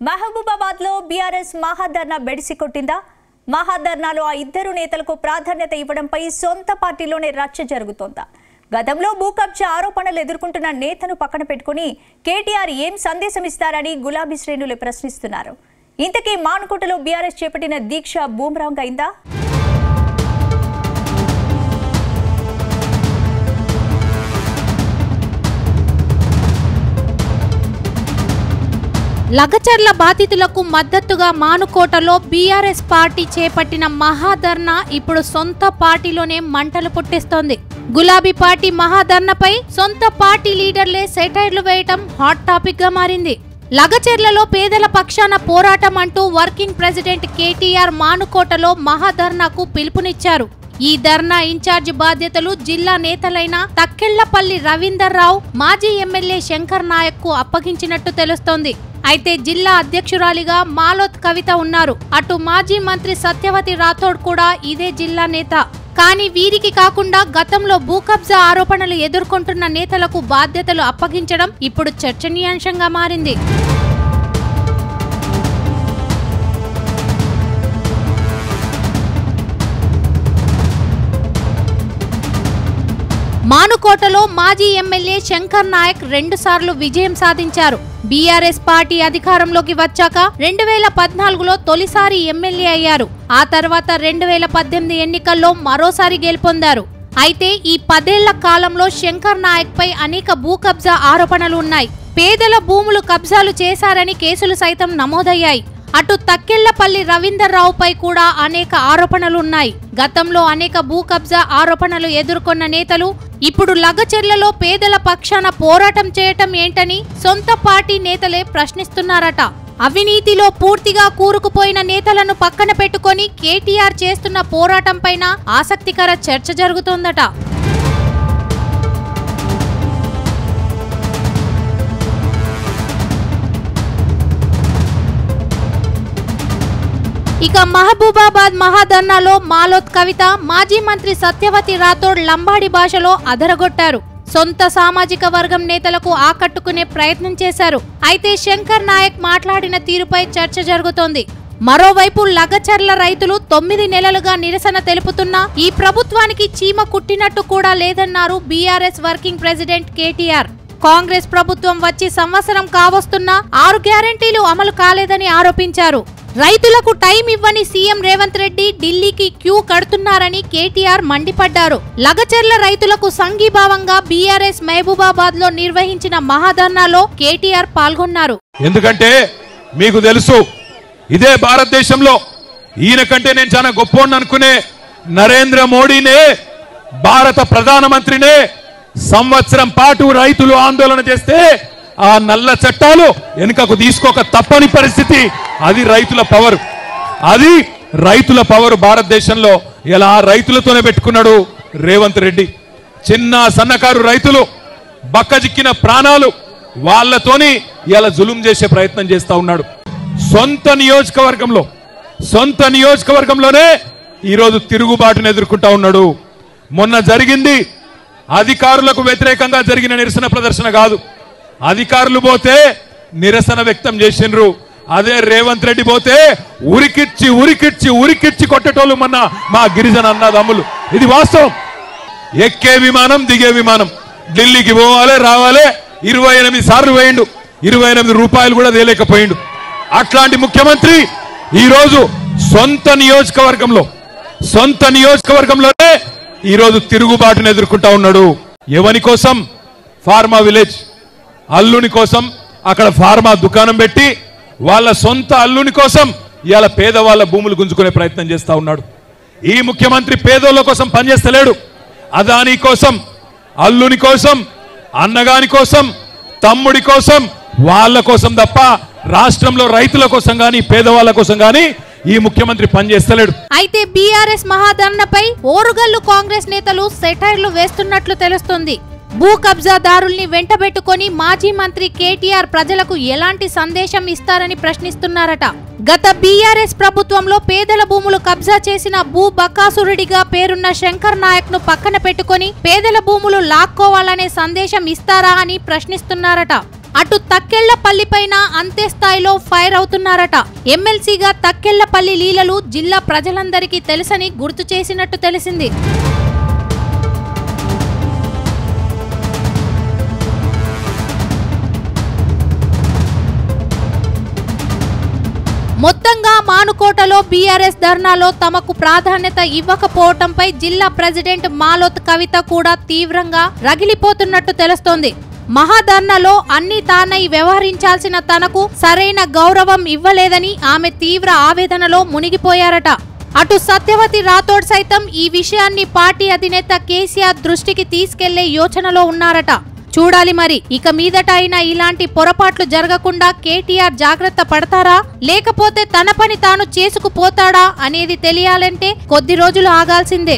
మహబూబాబాద్ లో బీఆర్ఎస్ మహాధర్నా బెడిసి కొట్టిందా? మహాధర్నాలో ఆ ఇద్దరు నేతలకు ప్రాధాన్యత ఇవ్వడంపై సొంత పార్టీలోనే రచ్చ జరుగుతోందా? గతంలో భూకబ్జా ఆరోపణలు ఎదుర్కొంటున్న నేతను పక్కన పెట్టుకుని కేటీఆర్ ఏం సందేశం ఇస్తారని గులాబీ శ్రేణులు ప్రశ్నిస్తున్నారు. ఇంతకీ మానుకోటలో బీఆర్ఎస్ చేపట్టిన దీక్ష బూమ్రాంగ్ అయిందా? లగచర్ల బాధితులకు మద్దతుగా మానుకోటలో బీఆర్ఎస్ పార్టీ చేపట్టిన మహాధర్నా ఇప్పుడు సొంత పార్టీలోనే మంటలు పుట్టిస్తోంది. గులాబీ పార్టీ మహాధర్నాపై సొంత పార్టీ లీడర్లే సెటైర్లు వేయటం హాట్ టాపిక్ గా మారింది. లగచర్లలో పేదల పక్షాన పోరాటం అంటూ వర్కింగ్ ప్రెసిడెంట్ కేటీఆర్ మానుకోటలో మహాధర్నాకు పిలుపునిచ్చారు. ఈ ధర్నా ఇన్ఛార్జ్ బాధ్యతలు జిల్లా నేతలైన తక్కెళ్లపల్లి రవీందర్ రావు, మాజీ ఎమ్మెల్యే శంకర్ నాయక్ కు అప్పగించినట్టు తెలుస్తోంది. అయితే జిల్లా అధ్యక్షురాలిగా మాలోత్ కవిత ఉన్నారు. అటు మాజీ మంత్రి సత్యవతి రాథోడ్ కూడా ఇదే జిల్లా నేత. కానీ వీరికి కాకుండా గతంలో భూకబ్జా ఆరోపణలు ఎదుర్కొంటున్న నేతలకు బాధ్యతలు అప్పగించడం ఇప్పుడు చర్చనీయాంశంగా మారింది. మానుకోటలో మాజీ ఎమ్మెల్యే శంకర్ నాయక్ 2 సార్లు విజయం సాధించారు. బీఆర్ఎస్ పార్టీ అధికారంలోకి వచ్చాక 2014లో తొలిసారి ఎమ్మెల్యే అయ్యారు. ఆ తర్వాత 2018 ఎన్నికల్లో మరోసారి గెలుపొందారు. అయితే ఈ 10 ఏళ్ల కాలంలో శంకర్ నాయక్ పై అనేక భూ కబ్జా ఆరోపణలు ఉన్నాయి. పేదల భూములు కబ్జాలు చేశారని కేసులు సైతం నమోదయ్యాయి. అటు తక్కెళ్లపల్లి రవీందర్ రావుపై కూడా అనేక ఆరోపణలున్నాయి. గతంలో అనేక భూ కబ్జా ఆరోపణలు ఎదుర్కొన్న నేతలు ఇప్పుడు లగచర్లలో పేదల పక్షాన పోరాటం చేయటం ఏంటని సొంత పార్టీ నేతలే ప్రశ్నిస్తున్నారట. అవినీతిలో పూర్తిగా కూరుకుపోయిన నేతలను పక్కన పెట్టుకొని కేటీఆర్ చేస్తున్న పోరాటంపైన ఆసక్తికర చర్చ జరుగుతోందట. ఇక మహబూబాబాద్ మహాధర్నాలో మాలోత్ కవిత, మాజీ మంత్రి సత్యవతి రాథోడ్ లంబాడి భాషలో అదరగొట్టారు. సొంత సామాజిక వర్గం నేతలకు ఆకట్టుకునే ప్రయత్నం చేశారు. అయితే శంకర్ నాయక్ మాట్లాడిన తీరుపై చర్చ జరుగుతోంది. మరోవైపు లగచర్ల రైతులు 9 నెలలుగా నిరసన తెలుపుతున్నా ఈ ప్రభుత్వానికి చీమ కుట్టినట్టు కూడా లేదన్నారు BRS working president KTR. Congress ప్రభుత్వం వచ్చి సంవత్సరం కావస్తున్నా 6 గ్యారెంటీలు అమలు కాలేదని ఆరోపించారు. రైతులకు టైం ఇవ్వని సీఎం రేవంత్ రెడ్డి ఢిల్లీకి క్యూ కడుతున్నారని కేటీఆర్ మండిపడ్డారు. లగచర్ల రైతులకు సంఘీభావంగా బీఆర్ఎస్ మహబూబాబాద్ లో నిర్వహించిన మహాధర్నాలో కేటీఆర్ పాల్గొన్నారు. ఎందుకంటే మీకు తెలుసు, ఇదే భారతదేశంలో ఈయన కంటే నేను చాలా గొప్పోడిని అనుకునే నరేంద్ర మోడీనే, భారత ప్రధానమంత్రినే సంవత్సరం పాటు రైతులు ఆందోళన చేస్తే ఆ నల్ల చట్టాలు వెనుకకు తీసుకోక తప్పని పరిస్థితి. అది రైతుల పవర్, అది రైతుల పవర్. భారతదేశంలో ఇలా రైతులతోనే పెట్టుకున్నాడు రేవంత్ రెడ్డి. చిన్న సన్నకారు రైతులు బక్కజిక్కిన ప్రాణాలు వాళ్లతోని ఇలా జులుం చేసే ప్రయత్నం చేస్తా ఉన్నాడు. సొంత నియోజకవర్గంలోనే ఈరోజు తిరుగుబాటును ఎదుర్కొంటా ఉన్నాడు. మొన్న జరిగింది అధికారులకు వ్యతిరేకంగా జరిగిన నిరసన ప్రదర్శన కాదు. అధికారులు పోతే నిరసన వ్యక్తం చేసిండ్రు. అదే రేవంత్ రెడ్డి పోతే ఉరికిచ్చి కొట్టేటోళ్ళు మొన్న మా గిరిజన అన్నదమ్ములు. ఇది వాస్తవం. ఎక్కే విమానం దిగే విమానం ఢిల్లీకి పోవాలి రావాలి 28 సార్లు వేయండు, 28 రూపాయలు కూడా తేలేకపోయిండు. అట్లాంటి ముఖ్యమంత్రి ఈరోజు సొంత నియోజకవర్గంలోనే ఈరోజు తిరుగుబాటును ఎదుర్కొంటా ఉన్నాడు. ఎవని కోసం? ఫార్మా విలేజ్ అల్లుని కోసం అక్కడ ఫార్మా దుకాణం పెట్టి వాళ్ళ సొంత అల్లుని కోసం ఇవాళ పేదవాళ్ళ భూములు గుంజుకునే ప్రయత్నం చేస్తా ఉన్నాడు. ఈ ముఖ్యమంత్రి పేదోళ్ళ కోసం పనిచేస్తలేడు. అదాని కోసం, అల్లుని కోసం, అన్నగాని కోసం, తమ్ముడి కోసం, వాళ్ళ కోసం తప్ప రాష్ట్రంలో రైతుల కోసం గాని పేదవాళ్ళ కోసం గాని ఈ ముఖ్యమంత్రి పనిచేస్తలేడు. అయితే బీఆర్ఎస్ మహాధర్నాపై ఓరుగల్లు కాంగ్రెస్ నేతలు సెటైర్లు వేస్తున్నట్లు తెలుస్తుంది. భూ కబ్జాదారుల్ని వెంటబెట్టుకొని మాజీ మంత్రి కేటీఆర్ ప్రజలకు ఎలాంటి సందేశం ఇస్తారని ప్రశ్నిస్తున్నారట. గత బీఆర్ఎస్ ప్రభుత్వంలో పేదల భూములు కబ్జా చేసిన భూ బకాసురుడిగా పేరున్న శంకర్ నాయక్ ను పక్కన పెట్టుకొని పేదల భూములు లాక్కోవాలనే సందేశం ఇస్తారా అని ప్రశ్నిస్తున్నారట. అటు తక్కెళ్లపల్లి పైన అంతే స్థాయిలో ఫైర్ అవుతున్నారట. ఎమ్మెల్సీగా తక్కెళ్లపల్లి లీలలు జిల్లా ప్రజలందరికీ తెలుసని గుర్తు చేసినట్టు తెలిసింది. మొత్తంగా మానుకోటలో బీఆర్ఎస్ ధర్నాలో తమకు ప్రాధాన్యత ఇవ్వకపోవటంపై జిల్లా ప్రెసిడెంట్ మాలోత్ కవిత కూడా తీవ్రంగా రగిలిపోతున్నట్టు తెలుస్తోంది. మహాధర్నాలో అన్ని తానై వ్యవహరించాల్సిన తనకు సరైన గౌరవం ఇవ్వలేదని ఆమె తీవ్ర ఆవేదనలో మునిగిపోయారట. అటు సత్యవతి రాథోడ్ సైతం ఈ విషయాన్ని పార్టీ అధినేత కేసీఆర్ దృష్టికి తీసుకెళ్లే యోచనలో ఉన్నారట. చూడాలి మరి ఇక మీదట అయినా ఇలాంటి పొరపాట్లు జరగకుండా కేటీఆర్ జాగ్రత్త పడతారా, లేకపోతే తన పని తాను చేసుకుపోతాడా అనేది తెలియాలంటే కొద్ది రోజులు ఆగాల్సిందే.